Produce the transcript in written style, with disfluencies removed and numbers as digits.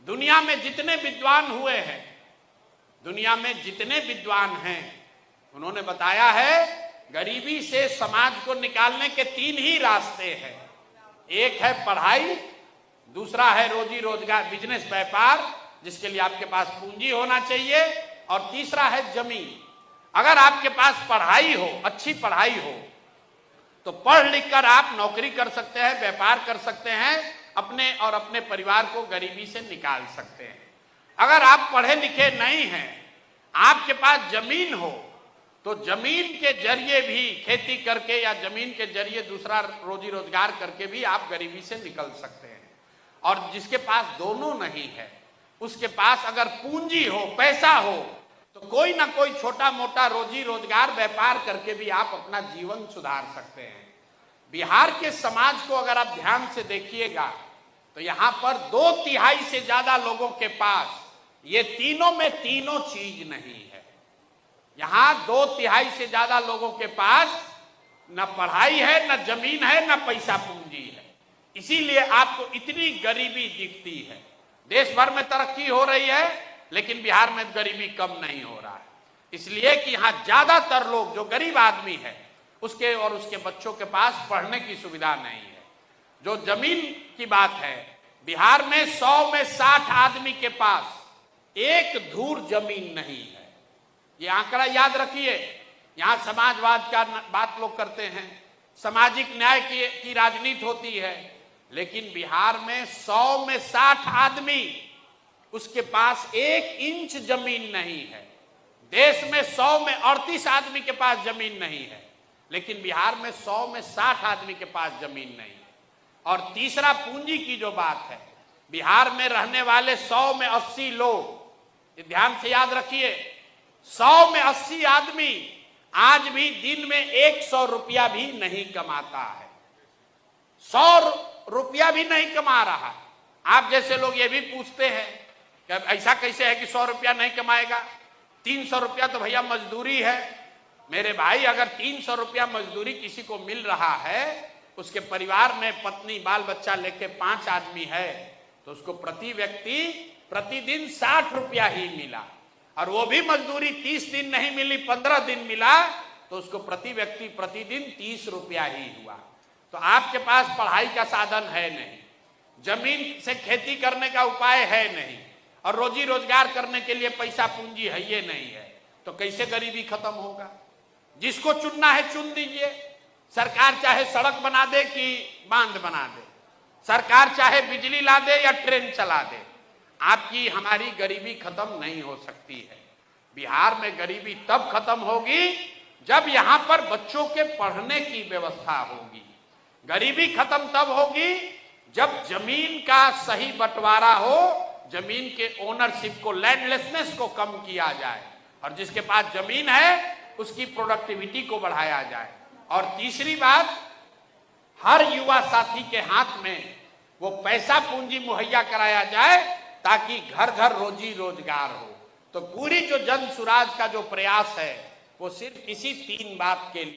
दुनिया में जितने विद्वान हुए हैं, दुनिया में जितने विद्वान हैं, उन्होंने बताया है गरीबी से समाज को निकालने के 3 ही रास्ते हैं। एक है पढ़ाई, दूसरा है रोजी रोजगार, बिजनेस, व्यापार, जिसके लिए आपके पास पूंजी होना चाहिए, और तीसरा है जमीन। अगर आपके पास पढ़ाई हो, अच्छी पढ़ाई हो, तो पढ़ लिख कर आप नौकरी कर सकते हैं, व्यापार कर सकते हैं, अपने और अपने परिवार को गरीबी से निकाल सकते हैं। अगर आप पढ़े लिखे नहीं हैं, आपके पास जमीन हो, तो जमीन के जरिए भी खेती करके या जमीन के जरिए दूसरा रोजी रोजगार करके भी आप गरीबी से निकल सकते हैं। और जिसके पास दोनों नहीं है, उसके पास अगर पूंजी हो, पैसा हो, तो कोई ना कोई छोटा मोटा रोजी रोजगार, व्यापार करके भी आप अपना जीवन सुधार सकते हैं। बिहार के समाज को अगर आप ध्यान से देखिएगा, तो यहां पर 2/3 से ज्यादा लोगों के पास ये तीनों में तीनों चीज नहीं है। यहां 2/3 से ज्यादा लोगों के पास न पढ़ाई है, न जमीन है, न पैसा पूंजी है। इसीलिए आपको इतनी गरीबी दिखती है। देश भर में तरक्की हो रही है, लेकिन बिहार में गरीबी कम नहीं हो रहा है। इसलिए कि यहां ज्यादातर लोग, जो गरीब आदमी है, उसके और उसके बच्चों के पास पढ़ने की सुविधा नहीं है। जो जमीन की बात है, बिहार में 100 में 60 आदमी के पास 1 धूर जमीन नहीं है। ये आंकड़ा याद रखिए। यहां समाजवाद का बात लोग करते हैं, सामाजिक न्याय की राजनीति होती है, लेकिन बिहार में 100 में 60 आदमी, उसके पास 1 इंच जमीन नहीं है। देश में 100 में 38 आदमी के पास जमीन नहीं है, लेकिन बिहार में 100 में 60 आदमी के पास जमीन नहीं है। और तीसरा पूंजी की जो बात है, बिहार में रहने वाले 100 में 80 लोग, ध्यान से याद रखिए, 100 में 80 आदमी आज भी दिन में 100 रुपया भी नहीं कमाता है। 100 रुपया भी नहीं कमा रहा। आप जैसे लोग ये भी पूछते हैं कि ऐसा कैसे है कि 100 रुपया नहीं कमाएगा, 300 रुपया तो भैया मजदूरी है। मेरे भाई, अगर 300 रुपया मजदूरी किसी को मिल रहा है, उसके परिवार में पत्नी बाल बच्चा लेके 5 आदमी है, तो उसको प्रति व्यक्ति प्रतिदिन 60 रुपया ही मिला, और वो भी मजदूरी 30 दिन नहीं मिली, 15 दिन मिला, तो उसको प्रति व्यक्ति प्रतिदिन 30 रुपया ही हुआ। तो आपके पास पढ़ाई का साधन है नहीं, जमीन से खेती करने का उपाय है नहीं, और रोजी रोजगार करने के लिए पैसा पूंजी है ये नहीं है, तो कैसे गरीबी खत्म होगा? जिसको चुनना है चुन दीजिए। सरकार चाहे सड़क बना दे कि बांध बना दे, सरकार चाहे बिजली ला दे या ट्रेन चला दे, आपकी हमारी गरीबी खत्म नहीं हो सकती है। बिहार में गरीबी तब खत्म होगी जब यहां पर बच्चों के पढ़ने की व्यवस्था होगी। गरीबी खत्म तब होगी जब जमीन का सही बंटवारा हो, जमीन के ओनरशिप को, लैंडलेसनेस को कम किया जाए, और जिसके पास जमीन है उसकी प्रोडक्टिविटी को बढ़ाया जाए। और तीसरी बात, हर युवा साथी के हाथ में वो पैसा पूंजी मुहैया कराया जाए, ताकि घर घर रोजी रोजगार हो। तो पूरी जो जन सुराज का जो प्रयास है, वो सिर्फ इसी 3 बात के लिए